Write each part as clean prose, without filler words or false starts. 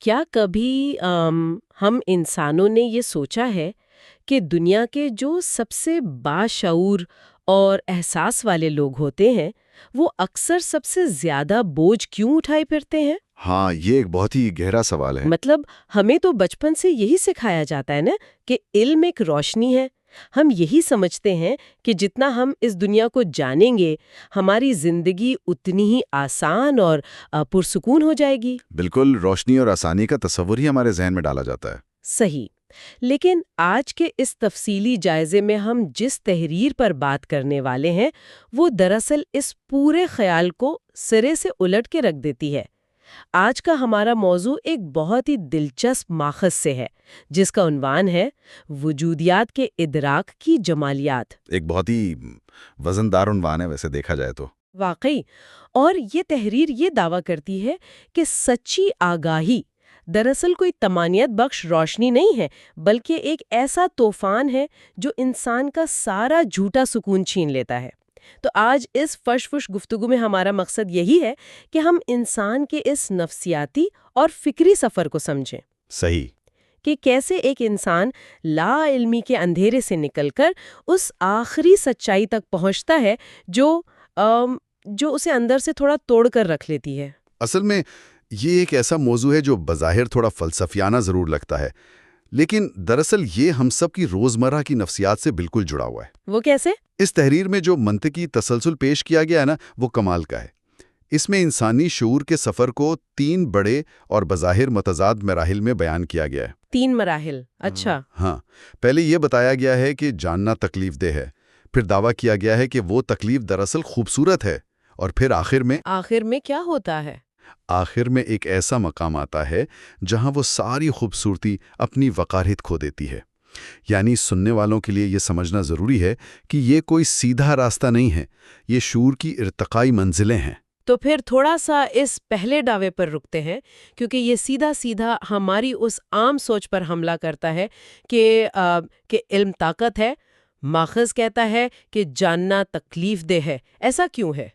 کیا کبھی ہم انسانوں نے یہ سوچا ہے کہ دنیا کے جو سب سے باشعور اور احساس والے لوگ ہوتے ہیں وہ اکثر سب سے زیادہ بوجھ کیوں اٹھائے پھرتے ہیں؟ ہاں، یہ ایک بہت ہی گہرا سوال ہے۔ مطلب ہمیں تو بچپن سے یہی سکھایا جاتا ہے نا کہ علم ایک روشنی ہے۔ ہم یہی سمجھتے ہیں کہ جتنا ہم اس دنیا کو جانیں گے ہماری زندگی اتنی ہی آسان اور پرسکون ہو جائے گی۔ بالکل، روشنی اور آسانی کا تصور ہی ہمارے ذہن میں ڈالا جاتا ہے۔ صحیح، لیکن آج کے اس تفصیلی جائزے میں ہم جس تحریر پر بات کرنے والے ہیں وہ دراصل اس پورے خیال کو سرے سے الٹ کے رکھ دیتی ہے۔ آج کا ہمارا موضوع ایک بہت ہی دلچسپ ماخذ سے ہے جس کا عنوان ہے وجودیات کے ادراک کی جمالیات۔ ایک بہت ہی وزندار عنوان ہے ویسے دیکھا جائے تو۔ واقعی، اور یہ تحریر یہ دعویٰ کرتی ہے کہ سچی آگاہی دراصل کوئی تمانیت بخش روشنی نہیں ہے بلکہ ایک ایسا طوفان ہے جو انسان کا سارا جھوٹا سکون چھین لیتا ہے۔ تو آج اس فش گفتگو میں ہمارا مقصد یہی ہے کہ ہم انسان کے اس نفسیاتی اور فکری سفر کو سمجھیں۔ صحیح، کہ کیسے ایک انسان لا علمی کے اندھیرے سے نکل کر اس آخری سچائی تک پہنچتا ہے جو اسے اندر سے تھوڑا توڑ کر رکھ لیتی ہے۔ اصل میں یہ ایک ایسا موضوع ہے جو بظاہر تھوڑا فلسفیانہ ضرور لگتا ہے، لیکن دراصل یہ ہم سب کی روزمرہ کی نفسیات سے بالکل جڑا ہوا ہے۔ وہ کیسے؟ اس تحریر میں جو منطقی تسلسل پیش کیا گیا ہے نا، وہ کمال کا ہے۔ اس میں انسانی شعور کے سفر کو 3 بڑے اور بظاہر متضاد مراحل میں بیان کیا گیا ہے۔ 3 مراحل، اچھا۔ ہاں، پہلے یہ بتایا گیا ہے کہ جاننا تکلیف دہ ہے، پھر دعویٰ کیا گیا ہے کہ وہ تکلیف دراصل خوبصورت ہے، اور پھر آخر میں کیا ہوتا ہے؟ آخر میں ایک ایسا مقام آتا ہے جہاں وہ ساری خوبصورتی اپنی وقاریت کھو دیتی ہے۔ یعنی سننے والوں کے لیے یہ سمجھنا ضروری ہے کہ یہ کوئی سیدھا راستہ نہیں ہے، یہ شعور کی ارتقائی منزلیں ہیں۔ تو پھر تھوڑا سا اس پہلے دعوے پر رکتے ہیں کیونکہ یہ سیدھا ہماری اس عام سوچ پر حملہ کرتا ہے کہ علم طاقت ہے۔ ماخذ کہتا ہے کہ جاننا تکلیف دہ ہے۔ ایسا کیوں ہے؟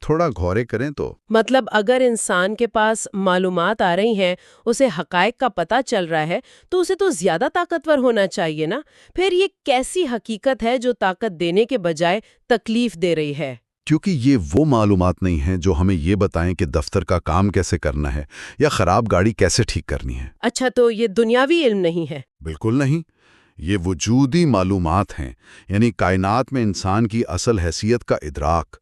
تھوڑا غورے کریں تو مطلب اگر انسان کے پاس معلومات آ رہی ہیں، اسے حقائق کا پتہ چل رہا ہے تو اسے تو زیادہ طاقتور ہونا چاہیے نا۔ پھر یہ کیسی حقیقت ہے جو طاقت دینے کے بجائے تکلیف دے رہی ہے؟ کیونکہ یہ وہ معلومات نہیں ہیں جو ہمیں یہ بتائیں کہ دفتر کا کام کیسے کرنا ہے یا خراب گاڑی کیسے ٹھیک کرنی ہے۔ اچھا، تو یہ دنیاوی علم نہیں ہے؟ بالکل نہیں، یہ وجودی معلومات ہیں، یعنی کائنات میں انسان کی اصل حیثیت کا ادراک۔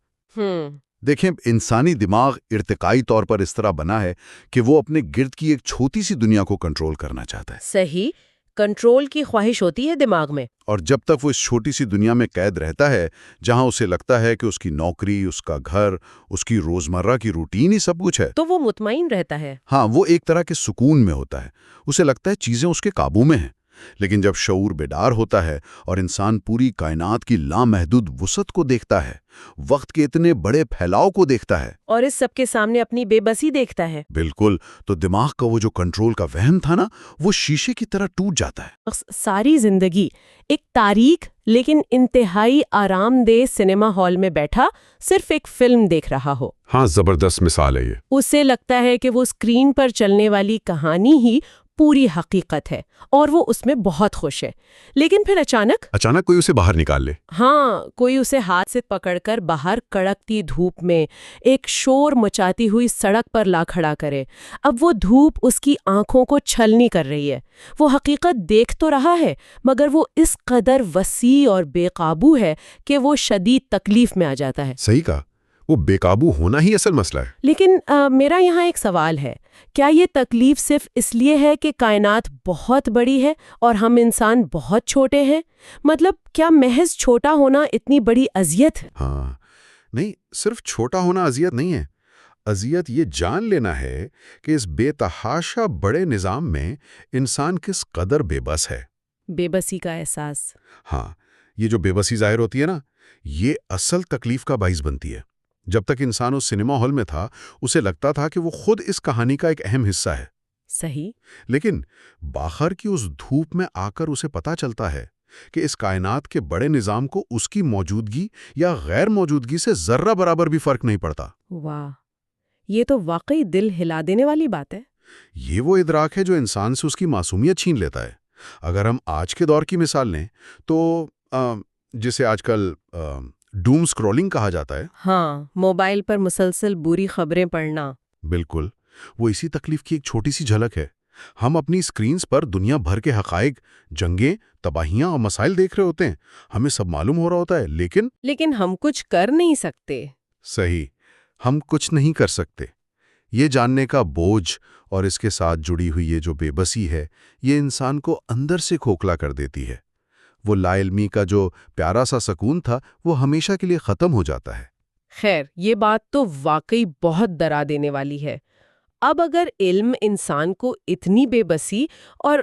دیکھیں، انسانی دماغ ارتقائی طور پر اس طرح بنا ہے کہ وہ اپنے گرد کی ایک چھوٹی سی دنیا کو کنٹرول کرنا چاہتا ہے۔ صحیح، کنٹرول کی خواہش ہوتی ہے دماغ میں، اور جب تک وہ اس چھوٹی سی دنیا میں قید رہتا ہے جہاں اسے لگتا ہے کہ اس کی نوکری، اس کا گھر، اس کی روزمرہ کی روٹین ہی سب کچھ ہے، تو وہ مطمئن رہتا ہے۔ ہاں، وہ ایک طرح کے سکون میں ہوتا ہے، اسے لگتا ہے چیزیں اس کے قابو میں ہیں۔ لیکن جب شعور بیدار ہوتا ہے اور انسان پوری کائنات کی لامحدود وسعت کو دیکھتا ہے، وقت کے اتنے بڑے پھیلاؤ کو دیکھتا ہے اور اس سب کے سامنے اپنی بے بسی دیکھتا ہے، بالکل، تو دماغ کا وہ جو کنٹرول کا وہم تھا نا، وہ شیشے کی طرح ٹوٹ جاتا ہے۔ ساری زندگی ایک تاریک لیکن انتہائی آرام دہ سنیما ہال میں بیٹھا صرف ایک فلم دیکھ رہا ہو۔ ہاں، زبردست مثال ہے یہ۔ اسے لگتا ہے کہ وہ اسکرین پر چلنے والی کہانی ہی پوری حقیقت ہے اور وہ اس میں بہت خوش ہے، لیکن پھر اچانک کوئی اسے باہر نکال لے۔ ہاں، کوئی اسے ہاتھ سے پکڑ کر باہر کڑکتی دھوپ میں ایک شور مچاتی ہوئی سڑک پر لا کھڑا کرے۔ اب وہ دھوپ اس کی آنکھوں کو چھلنی کر رہی ہے۔ وہ حقیقت دیکھ تو رہا ہے مگر وہ اس قدر وسیع اور بے قابو ہے کہ وہ شدید تکلیف میں آ جاتا ہے۔ صحیح کہا، وہ بے قابو ہونا ہی اصل مسئلہ ہے۔ لیکن میرا یہاں ایک سوال ہے، کیا یہ تکلیف صرف اس لیے ہے کہ کائنات بہت بڑی ہے اور ہم انسان بہت چھوٹے ہیں؟ مطلب کیا محض چھوٹا ہونا اتنی بڑی اذیت ہے؟ ہاں، نہیں، صرف چھوٹا ہونا اذیت نہیں ہے۔ اذیت یہ جان لینا ہے کہ اس بے تحاشا بڑے نظام میں انسان کس قدر بے بس ہے۔ بے بسی کا احساس۔ ہاں، یہ جو بے بسی ظاہر ہوتی ہے نا، یہ اصل تکلیف کا باعث بنتی ہے۔ جب تک انسان اس سنیما ہال میں تھا، اسے لگتا تھا کہ وہ خود اس کہانی کا ایک اہم حصہ ہے۔ صحیح۔ لیکن باہر کی اس دھوپ میں آ کر اسے پتہ چلتا ہے کہ اس کائنات کے بڑے نظام کو اس کی موجودگی یا غیر موجودگی سے ذرہ برابر بھی فرق نہیں پڑتا۔ واہ، یہ تو واقعی دل ہلا دینے والی بات ہے۔ یہ وہ ادراک ہے جو انسان سے اس کی معصومیت چھین لیتا ہے۔ اگر ہم آج کے دور کی مثال لیں تو جسے آج کل ڈوم سکرولنگ کہا جاتا ہے۔ ہاں، موبائل پر مسلسل بری خبریں پڑھنا۔ بالکل، وہ اسی تکلیف کی ایک چھوٹی سی جھلک ہے۔ ہم اپنی اسکرینز پر دنیا بھر کے حقائق، جنگیں، تباہیاں اور مسائل دیکھ رہے ہوتے ہیں، ہمیں سب معلوم ہو رہا ہوتا ہے، لیکن ہم کچھ کر نہیں سکتے۔ صحیح، ہم کچھ نہیں کر سکتے۔ یہ جاننے کا بوجھ اور اس کے ساتھ جڑی ہوئی یہ جو بے بسی ہے، یہ انسان کو اندر سے کھوکھلا کر دیتی ہے۔ وہ لا علمی کا جو پیارا سا سکون تھا، وہ ہمیشہ کے لیے ختم ہو جاتا ہے۔ خیر، یہ بات تو واقعی بہت ڈرا دینے والی ہے۔ اب اگر علم انسان کو اتنی بے بسی اور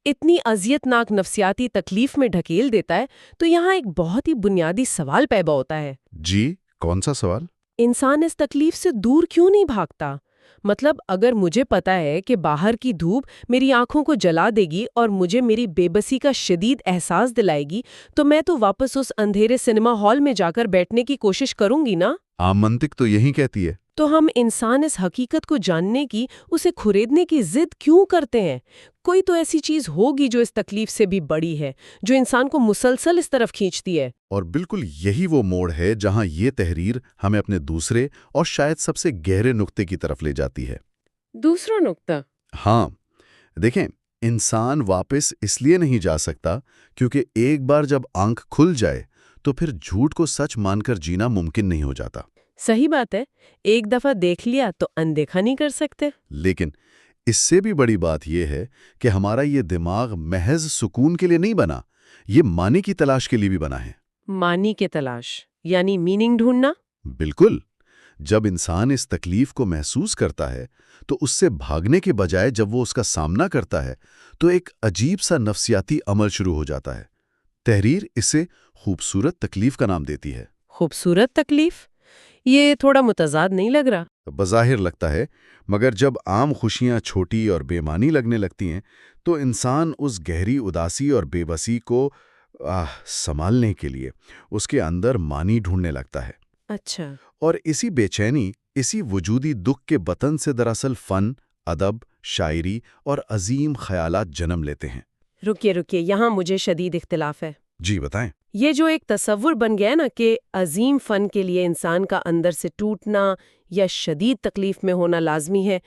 اتنی اذیتناک نفسیاتی تکلیف میں ڈھکیل دیتا ہے تو یہاں ایک بہت ہی بنیادی سوال پیدا ہوتا ہے۔ جی، کون سا سوال؟ انسان اس تکلیف سے دور کیوں نہیں بھاگتا؟ مطلب اگر مجھے پتا ہے کہ باہر کی دھوپ میری آنکھوں کو جلا دے گی اور مجھے میری بے بسی کا شدید احساس دلائے گی، تو میں تو واپس اس اندھیرے سنیما ہال میں جا کر بیٹھنے کی کوشش کروں گی نا۔ عام منطق تو یہی کہتی ہے۔ تو ہم انسان اس حقیقت کو جاننے کی، اسے کھریدنے کی ضد کیوں کرتے ہیں؟ کوئی تو ایسی چیز ہوگی جو اس تکلیف سے بھی بڑی ہے، جو انسان کو مسلسل اس طرف کھینچتی ہے۔ اور بالکل یہی وہ موڑ ہے جہاں یہ تحریر ہمیں اپنے دوسرے اور شاید سب سے گہرے نقطے کی طرف لے جاتی ہے۔ دوسرا نقطہ؟ ہاں، دیکھیں، انسان واپس اس لیے نہیں جا سکتا کیونکہ ایک بار جب آنکھ کھل جائے تو پھر جھوٹ کو سچ مان کر جینا ممکن نہیں ہو جاتا۔ صحیح بات ہے، ایک دفعہ دیکھ لیا تو اندیکھا نہیں کر سکتے۔ لیکن اس سے بھی بڑی بات یہ ہے کہ ہمارا یہ دماغ محض سکون کے لیے نہیں بنا، یہ معنی کی تلاش کے لیے بھی بنا ہے۔ معنی کے تلاش یعنی میننگ ڈھونڈنا؟ بالکل، جب انسان اس تکلیف کو محسوس کرتا ہے تو اس سے بھاگنے کے بجائے جب وہ اس کا سامنا کرتا ہے تو ایک عجیب سا نفسیاتی عمل شروع ہو جاتا ہے۔ تحریر اسے خوبصورت تکلیف کا نام دیتی ہے۔ خوبصورت تکلیف؟ یہ تھوڑا متضاد نہیں لگ رہا؟ بظاہر لگتا ہے، مگر جب عام خوشیاں چھوٹی اور بے معنی لگنے لگتی ہیں تو انسان اس گہری اداسی اور بے بسی کو سنبھالنے کے لیے اس کے اندر معنی ڈھونڈنے لگتا ہے۔ اچھا۔ اور اسی بے چینی، اسی وجودی دکھ کے بطن سے دراصل فن، ادب، شاعری اور عظیم خیالات جنم لیتے ہیں۔ رکیے، یہاں مجھے شدید اختلاف ہے۔ جی بتائیں۔ یہ جو ایک تصور بن گیا نا کہ عظیم فن کے لیے انسان کا اندر سے ٹوٹنا یا شدید تکلیف میں ہونا لازمی ہے،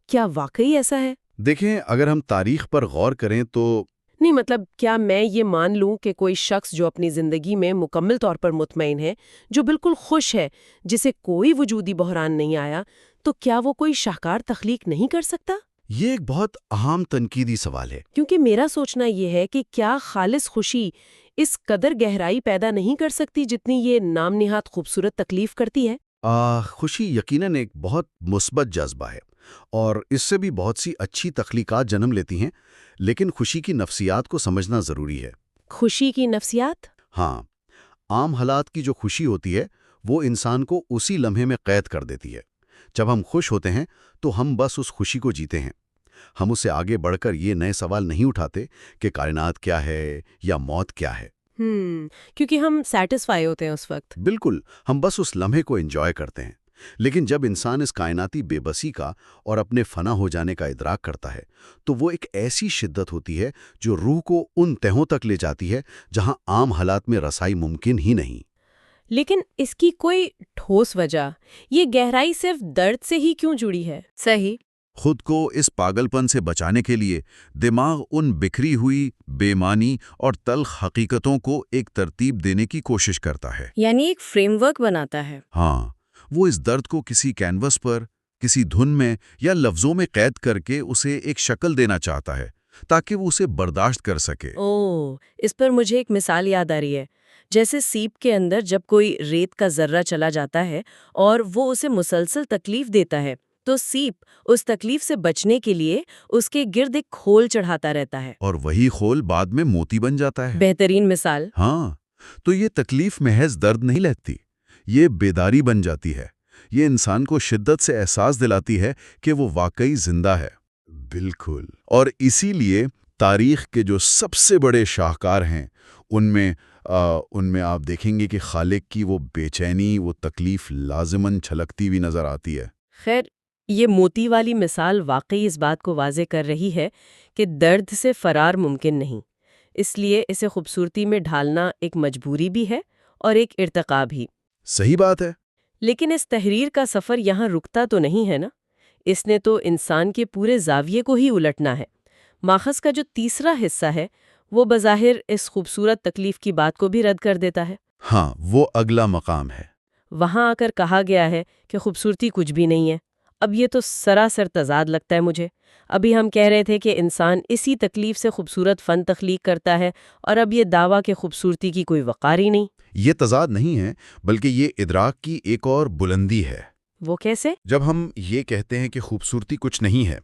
کیا واقعی ایسا ہے؟ دیکھیں، اگر ہم تاریخ پر غور کریں تو نہیں، مطلب کیا میں یہ مان لوں کہ کوئی شخص جو اپنی زندگی میں مکمل طور پر مطمئن ہے، جو بالکل خوش ہے، جسے کوئی وجودی بحران نہیں آیا، تو کیا وہ کوئی شاہکار تخلیق نہیں کر سکتا؟ یہ ایک بہت اہم تنقیدی سوال ہے۔ کیونکہ میرا سوچنا یہ ہے کہ کیا خالص خوشی اس قدر گہرائی پیدا نہیں کر سکتی جتنی یہ نام نہاد خوبصورت تکلیف کرتی ہے؟ خوشی یقیناً ایک بہت مثبت جذبہ ہے اور اس سے بھی بہت سی اچھی تخلیقات جنم لیتی ہیں، لیکن خوشی کی نفسیات کو سمجھنا ضروری ہے۔ خوشی کی نفسیات؟ ہاں، عام حالات کی جو خوشی ہوتی ہے وہ انسان کو اسی لمحے میں قید کر دیتی ہے۔ جب ہم خوش ہوتے ہیں تو ہم بس اس خوشی کو جیتے ہیں۔ ہم اسے آگے بڑھ کر یہ نئے سوال نہیں اٹھاتے کہ کائنات کیا ہے یا موت کیا ہے۔ کیونکہ ہم سیٹسفائی ہوتے ہیں اس وقت۔ بالکل، ہم بس اس لمحے کو انجوائے کرتے ہیں۔ لیکن جب انسان اس کائناتی بے بسی کا اور اپنے فنا ہو جانے کا ادراک کرتا ہے تو وہ ایک ایسی شدت ہوتی ہے جو روح کو ان تہوں تک لے جاتی ہے جہاں عام حالات میں رسائی ممکن ہی نہیں۔ لیکن اس کی کوئی ٹھوس وجہ، یہ گہرائی صرف درد سے ہی کیوں جڑی ہے؟ صحیح۔ خود کو اس پاگل پن سے بچانے کے لیے دماغ ان بکھری ہوئی، بے معنی اور تلخ حقیقتوں کو ایک ترتیب دینے کی کوشش کرتا ہے، یعنی ایک فریم ورک بناتا ہے۔ ہاں، وہ اس درد کو کسی کینوس پر، کسی دھن میں یا لفظوں میں قید کر کے اسے ایک شکل دینا چاہتا ہے تاکہ وہ اسے برداشت کر سکے۔ اس پر مجھے ایک مثال یاد آ رہی ہے، جیسے سیپ کے اندر جب کوئی ریت کا ذرہ چلا جاتا ہے اور وہ اسے مسلسل تکلیف دیتا ہے تو سیپ اس تکلیف سے بچنے کے لیے اس کے گرد ایک کھول چڑھاتا رہتا ہے، اور وہی خول بعد میں موتی بن جاتا ہے۔ بہترین مثال۔ ہاں، تو یہ تکلیف محض درد نہیں لیتی، یہ بیداری بن جاتی ہے۔ یہ انسان کو شدت سے احساس دلاتی ہے کہ وہ واقعی زندہ ہے۔ بالکل، اور اسی لیے تاریخ کے جو سب سے بڑے شاہکار ہیں ان میں آپ دیکھیں گے کہ خالق کی وہ بے چینی، وہ تکلیف لازماً چھلکتی ہوئی نظر آتی ہے۔ خیر، یہ موتی والی مثال واقعی اس بات کو واضح کر رہی ہے کہ درد سے فرار ممکن نہیں، اس لیے اسے خوبصورتی میں ڈھالنا ایک مجبوری بھی ہے اور ایک ارتقا بھی۔ صحیح بات ہے۔ لیکن اس تحریر کا سفر یہاں رکتا تو نہیں ہے نا، اس نے تو انسان کے پورے زاویے کو ہی الٹنا ہے۔ ماخذ کا جو تیسرا حصہ ہے وہ بظاہر اس خوبصورت تکلیف کی بات کو بھی رد کر دیتا ہے۔ ہاں، وہ اگلا مقام ہے۔ وہاں آ کر کہا گیا ہے کہ خوبصورتی کچھ بھی نہیں ہے۔ اب یہ تو سراسر تضاد لگتا ہے مجھے۔ ابھی ہم کہہ رہے تھے کہ انسان اسی تکلیف سے خوبصورت فن تخلیق کرتا ہے، اور اب یہ دعویٰ کہ خوبصورتی کی کوئی وقار ہی نہیں۔ یہ تضاد نہیں ہے، بلکہ یہ ادراک کی ایک اور بلندی ہے۔ وہ کیسے؟ جب ہم یہ کہتے ہیں کہ خوبصورتی کچھ نہیں ہے،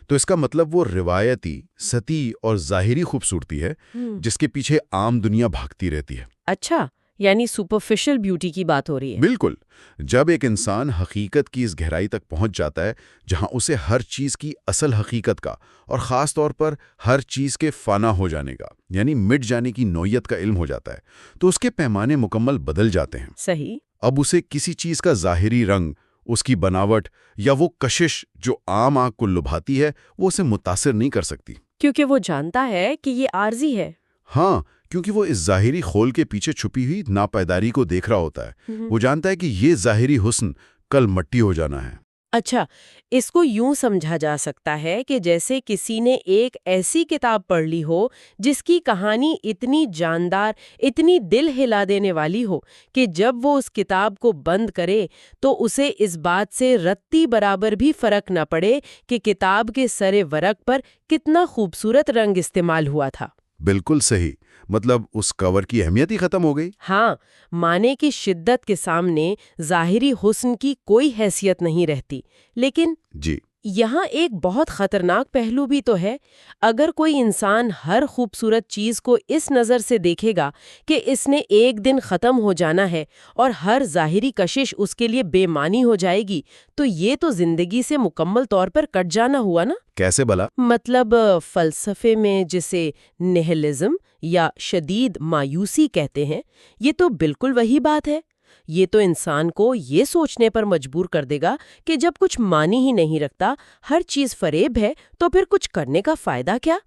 تو اس کا مطلب وہ روایتی، سطحی اور ظاہری خوبصورتی ہے جس کے پیچھے عام دنیا بھاگتی رہتی ہے۔ اچھا، یعنی سپرفیشل بیوٹی کی بات ہو رہی ہے۔ بالکل۔ جب ایک انسان حقیقت کی اس گہرائی تک پہنچ جاتا ہے جہاں اسے ہر چیز کی اصل حقیقت کا اور خاص طور پر ہر چیز کے فنا ہو جانے کا، یعنی مٹ جانے کی نوعیت کا علم ہو جاتا ہے، تو اس کے پیمانے مکمل بدل جاتے ہیں۔ صحیح۔ اب اسے کسی چیز کا ظاہری رنگ، اس کی بناوٹ یا وہ کشش جو عام آنکھ کو لبھاتی ہے، وہ اسے متاثر نہیں کر سکتی۔ کیونکہ وہ جانتا ہے کہ یہ عارضی ہے۔ ہاں، کیونکہ وہ اس ظاہری خول کے پیچھے چھپی ہوئی ناپائیداری کو دیکھ رہا ہوتا ہے۔ وہ جانتا ہے کہ یہ ظاہری حسن کل مٹی ہو جانا ہے۔ اچھا، اس کو یوں سمجھا جا سکتا ہے کہ جیسے کسی نے ایک ایسی کتاب پڑھ لی ہو جس کی کہانی اتنی جاندار، اتنی دل ہلا دینے والی ہو کہ جب وہ اس کتاب کو بند کرے تو اسے اس بات سے رتی برابر بھی فرق نہ پڑے کہ کتاب کے سرے ورق پر کتنا خوبصورت رنگ استعمال ہوا تھا۔ بالکل صحیح، مطلب اس کور کی اہمیت ہی ختم ہو گئی۔ ہاں، معنی کی شدت کے سامنے ظاہری حسن کی کوئی حیثیت نہیں رہتی۔ لیکن جی، یہاں ایک بہت خطرناک پہلو بھی تو ہے۔ اگر کوئی انسان ہر خوبصورت چیز کو اس نظر سے دیکھے گا کہ اس نے ایک دن ختم ہو جانا ہے اور ہر ظاہری کشش اس کے لیے بے معنی ہو جائے گی، تو یہ تو زندگی سے مکمل طور پر کٹ جانا ہوا نا۔ کیسے بلا؟ مطلب فلسفے میں جسے نہلزم یا شدید مایوسی کہتے ہیں، یہ تو بالکل وہی بات ہے۔ یہ تو انسان کو یہ سوچنے پر مجبور کر دے گا کہ جب کچھ معنی ہی نہیں رکھتا، ہر چیز فریب ہے، تو پھر کچھ کرنے کا فائدہ کیا؟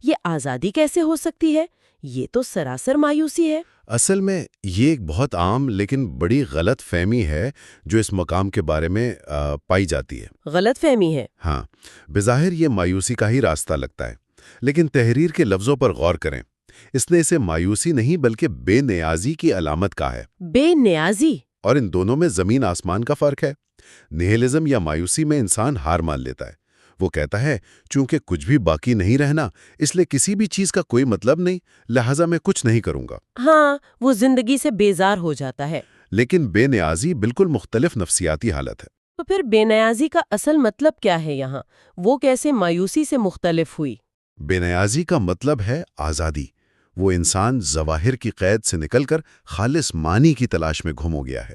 یہ آزادی کیسے ہو سکتی ہے؟ یہ تو سراسر مایوسی ہے۔ اصل میں یہ ایک بہت عام لیکن بڑی غلط فہمی ہے جو اس مقام کے بارے میں پائی جاتی ہے۔ غلط فہمی ہے؟ ہاں، بظاہر یہ مایوسی کا ہی راستہ لگتا ہے، لیکن تحریر کے لفظوں پر غور کریں۔ اس نے اسے مایوسی نہیں بلکہ بے نیازی کی علامت کہا ہے۔ بے نیازی؟ اور ان دونوں میں زمین آسمان کا فرق ہے۔ نہلزم یا مایوسی میں انسان ہار مان لیتا ہے۔ وہ کہتا ہے چونکہ کچھ بھی باقی نہیں رہنا، اس لیے کسی بھی چیز کا کوئی مطلب نہیں، لہٰذا میں کچھ نہیں کروں گا۔ ہاں، وہ زندگی سے بیزار ہو جاتا ہے۔ لیکن بے نیازی بالکل مختلف نفسیاتی حالت ہے۔ تو پھر بے نیازی کا اصل مطلب کیا ہے یہاں؟ وہ کیسے مایوسی سے مختلف ہوئی؟ بے نیازی کا مطلب ہے آزادی۔ وہ انسان ظواہر کی قید سے نکل کر خالص معنی کی تلاش میں گم ہو گیا ہے۔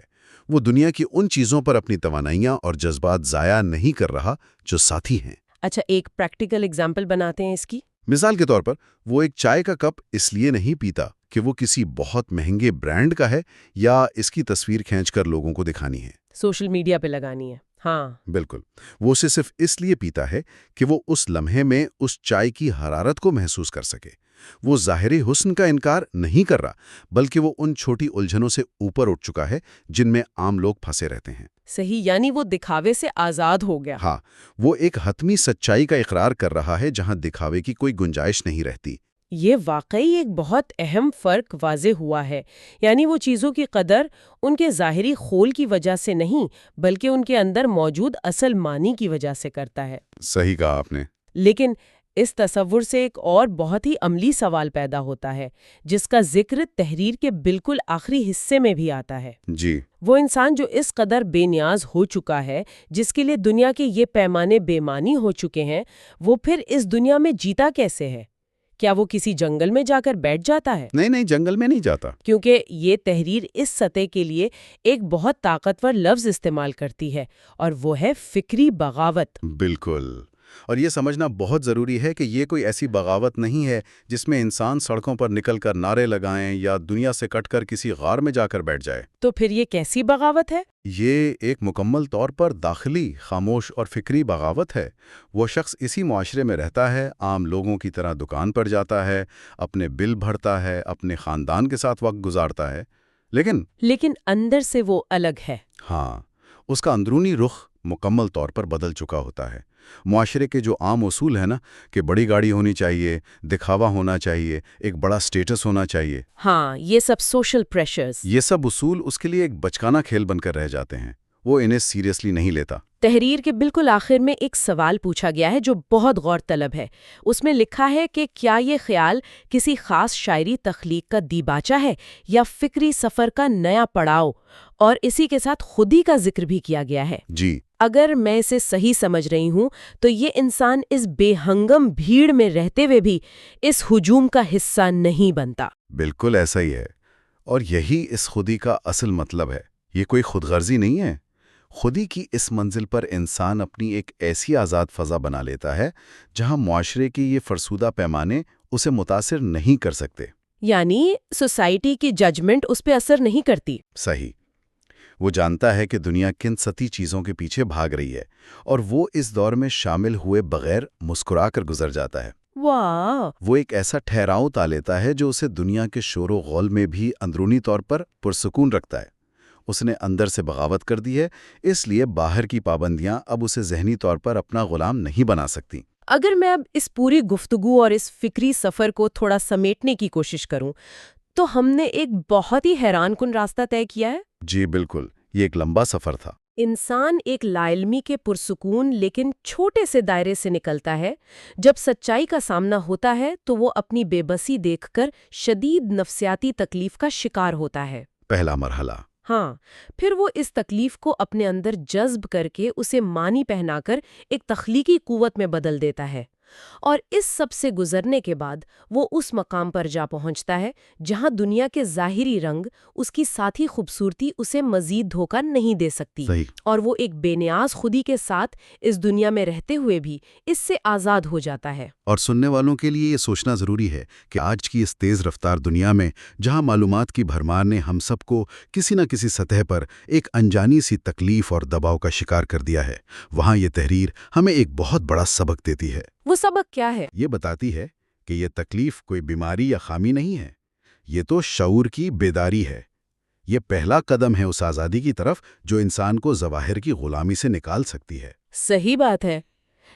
وہ دنیا کی ان چیزوں پر اپنی توانائیاں اور جذبات ضائع نہیں کر رہا جو ساتھی ہیں۔ اچھا، ایک پریکٹیکل اگزامپل بناتے ہیں اس کی۔ مثال کے طور پر وہ ایک چائے کا کپ اس لیے نہیں پیتا کہ وہ کسی بہت مہنگے برانڈ کا ہے یا اس کی تصویر کھینچ کر لوگوں کو دکھانی ہے، سوشل میڈیا پہ لگانی ہے۔ ہاں بالکل، وہ اسے صرف اس لیے پیتا ہے کہ وہ اس لمحے میں اس چائے کی حرارت کو محسوس کر سکے۔ وہ ظاہری حسن کا انکار نہیں کر رہا، بلکہ وہ ان چھوٹی الجھنوں سے اوپر اٹھ چکا ہے جن میں عام لوگ پھنسے رہتے ہیں۔ صحیح، یعنی وہ دکھاوے سے آزاد ہو گیا۔ ہاں، وہ ایک حتمی سچائی کا اقرار کر رہا ہے جہاں دکھاوے کی کوئی گنجائش نہیں رہتی۔ یہ واقعی ایک بہت اہم فرق واضح ہوا ہے۔ یعنی وہ چیزوں کی قدر ان کے ظاہری خول کی وجہ سے نہیں، بلکہ ان کے اندر موجود اصل معنی کی وجہ سے کرتا ہے۔ صحیح کہا آپ نے۔ لیکن اس تصور سے ایک اور بہت ہی عملی سوال پیدا ہوتا ہے، جس کا ذکر تحریر کے بالکل آخری حصے میں بھی آتا ہے۔ جی، وہ انسان جو اس قدر بے نیاز ہو چکا ہے، جس کے لیے دنیا کے یہ پیمانے بے معنی ہو چکے ہیں، وہ پھر اس دنیا میں جیتا کیسے ہے؟ کیا وہ کسی جنگل میں جا کر بیٹھ جاتا ہے؟ نہیں، جنگل میں نہیں جاتا۔ کیونکہ یہ تحریر اس سطح کے لیے ایک بہت طاقتور لفظ استعمال کرتی ہے، اور وہ ہے فکری بغاوت۔ بالکل، اور یہ سمجھنا بہت ضروری ہے کہ یہ کوئی ایسی بغاوت نہیں ہے جس میں انسان سڑکوں پر نکل کر نعرے لگائیں یا دنیا سے کٹ کر کسی غار میں جا کر بیٹھ جائے۔ تو پھر یہ کیسی بغاوت ہے؟ یہ ایک مکمل طور پر داخلی، خاموش اور فکری بغاوت ہے۔ وہ شخص اسی معاشرے میں رہتا ہے، عام لوگوں کی طرح دکان پر جاتا ہے، اپنے بل بھرتا ہے، اپنے خاندان کے ساتھ وقت گزارتا ہے، لیکن اندر سے وہ الگ ہے۔ ہاں، اس کا اندرونی رخ مکمل طور پر بدل چکا ہوتا ہے۔ معاشرے کے جو عام اصول ہیں نا کہ بڑی گاڑی ہونی چاہیے، دکھاوا ہونا چاہیے، ایک بڑا سٹیٹس ہونا چاہیے، ہاں، یہ سب سوشل پریشرز، یہ سب اصول اس کے لیے ایک بچکانہ کھیل بن کر رہ جاتے ہیں۔ وہ انہیں سیریسلی نہیں لیتا۔ تحریر کے بالکل آخر میں ایک سوال پوچھا گیا ہے جو بہت غور طلب ہے۔ اس میں لکھا ہے کہ کیا یہ خیال کسی خاص شاعری تخلیق کا دیباچہ ہے یا فکری سفر کا نیا پڑاؤ، اور اسی کے ساتھ خودی کا ذکر بھی کیا گیا ہے۔ جی، اگر میں اسے صحیح سمجھ رہی ہوں تو یہ انسان اس بے ہنگم بھیڑ میں رہتے ہوئے بھی اس ہجوم کا حصہ نہیں بنتا۔ بالکل ایسا ہی ہے، اور یہی اس خودی کا اصل مطلب ہے۔ یہ کوئی خود غرضی نہیں ہے۔ خودی کی اس منزل پر انسان اپنی ایک ایسی آزاد فضا بنا لیتا ہے جہاں معاشرے کی یہ فرسودہ پیمانے اسے متاثر نہیں کر سکتے۔ یعنی سوسائٹی کی ججمنٹ اس پہ اثر نہیں کرتی۔ صحیح۔ وہ جانتا ہے کہ دنیا کن سطحی چیزوں کے پیچھے بھاگ رہی ہے، اور وہ اس دور میں شامل ہوئے بغیر مسکرا کر گزر جاتا ہے۔ واہ! وہ ایک ایسا ٹھہراؤ تا لیتا ہے جو اسے دنیا کے شور و غول میں بھی اندرونی طور پر پرسکون رکھتا ہے۔ اس نے اندر سے بغاوت کر دی ہے، اس لیے باہر کی پابندیاں اب اسے ذہنی طور پر اپنا غلام نہیں بنا سکتی۔ اگر میں اب اس پوری گفتگو اور اس فکری سفر کو تھوڑا سمیٹنے کی کوشش کروں تو ہم نے ایک بہت ہی حیران کن راستہ طے کیا ہے۔ جی بالکل، یہ ایک لمبا سفر تھا۔ انسان ایک لا علمی کے پرسکون لیکن چھوٹے سے دائرے سے نکلتا ہے۔ جب سچائی کا سامنا ہوتا ہے تو وہ اپنی بے بسی دیکھ کر شدید نفسیاتی تکلیف کا شکار ہوتا ہے۔ پہلا مرحلہ۔ ہاں، پھر وہ اس تکلیف کو اپنے اندر جذب کر کے اسے معنی پہنا کر ایک تخلیقی قوت میں بدل دیتا ہے، اور اس سب سے گزرنے کے بعد وہ اس مقام پر جا پہنچتا ہے جہاں دنیا کے ظاہری رنگ، اس کی ساتھی خوبصورتی اسے مزید دھوکہ نہیں دے سکتی۔ صحیح۔ اور وہ ایک بے نیاز خودی کے ساتھ اس دنیا میں رہتے ہوئے بھی اس سے آزاد ہو جاتا ہے۔ اور سننے والوں کے لیے یہ سوچنا ضروری ہے کہ آج کی اس تیز رفتار دنیا میں جہاں معلومات کی بھرمار نے ہم سب کو کسی نہ کسی سطح پر ایک انجانی سی تکلیف اور دباؤ کا شکار کر دیا ہے، وہاں یہ تحریر ہمیں ایک بہت بڑا سبق دیتی ہے۔ وہ سبق کیا ہے؟ یہ بتاتی ہے کہ یہ تکلیف کوئی بیماری یا خامی نہیں ہے، یہ تو شعور کی بیداری ہے۔ یہ پہلا قدم ہے اس آزادی کی طرف جو انسان کو ظواہر کی غلامی سے نکال سکتی ہے۔ صحیح بات ہے،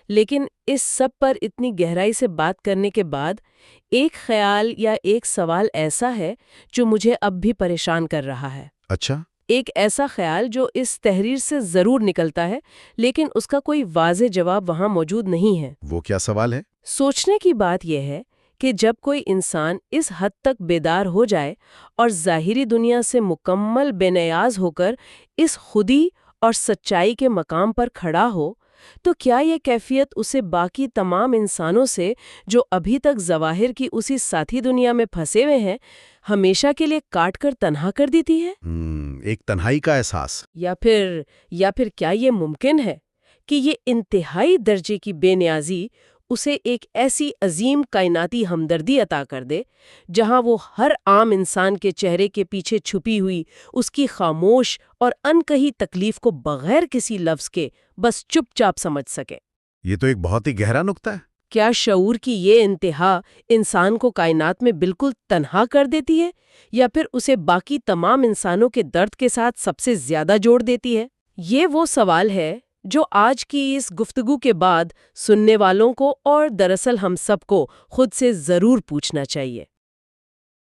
لیکن اس سب پر اتنی گہرائی سے بات کرنے کے بعد ایک خیال یا ایک سوال ایسا ہے جو مجھے اب بھی پریشان کر رہا ہے۔ اچھا؟ ایک ایسا خیال جو اس تحریر سے ضرور نکلتا ہے لیکن اس کا کوئی واضح جواب وہاں موجود نہیں ہے۔ وہ کیا سوال ہے؟ سوچنے کی بات یہ ہے کہ جب کوئی انسان اس حد تک بیدار ہو جائے اور ظاہری دنیا سے مکمل بے نیاز ہو کر اس خودی اور سچائی کے مقام پر کھڑا ہو، تو کیا یہ کیفیت اسے باقی تمام انسانوں سے جو ابھی تک ظواہر کی اسی ساتھی دنیا میں پھنسے ہوئے ہیں ہمیشہ کے لیے کاٹ کر تنہا کر دیتی ہے؟ ایک تنہائی کا احساس۔ یا پھر کیا یہ ممکن ہے کہ یہ انتہائی درجے کی بے نیازی اسے ایک ایسی عظیم کائناتی ہمدردی عطا کر دے جہاں وہ ہر عام انسان کے چہرے کے پیچھے چھپی ہوئی اس کی خاموش اور انکہی تکلیف کو بغیر کسی لفظ کے بس چپ چاپ سمجھ سکے؟ یہ تو ایک بہت ہی گہرا نکتہ ہے۔ کیا شعور کی یہ انتہا انسان کو کائنات میں بالکل تنہا کر دیتی ہے یا پھر اسے باقی تمام انسانوں کے درد کے ساتھ سب سے زیادہ جوڑ دیتی ہے؟ یہ وہ سوال ہے جو آج کی اس گفتگو کے بعد سننے والوں کو اور دراصل ہم سب کو خود سے ضرور پوچھنا چاہیے۔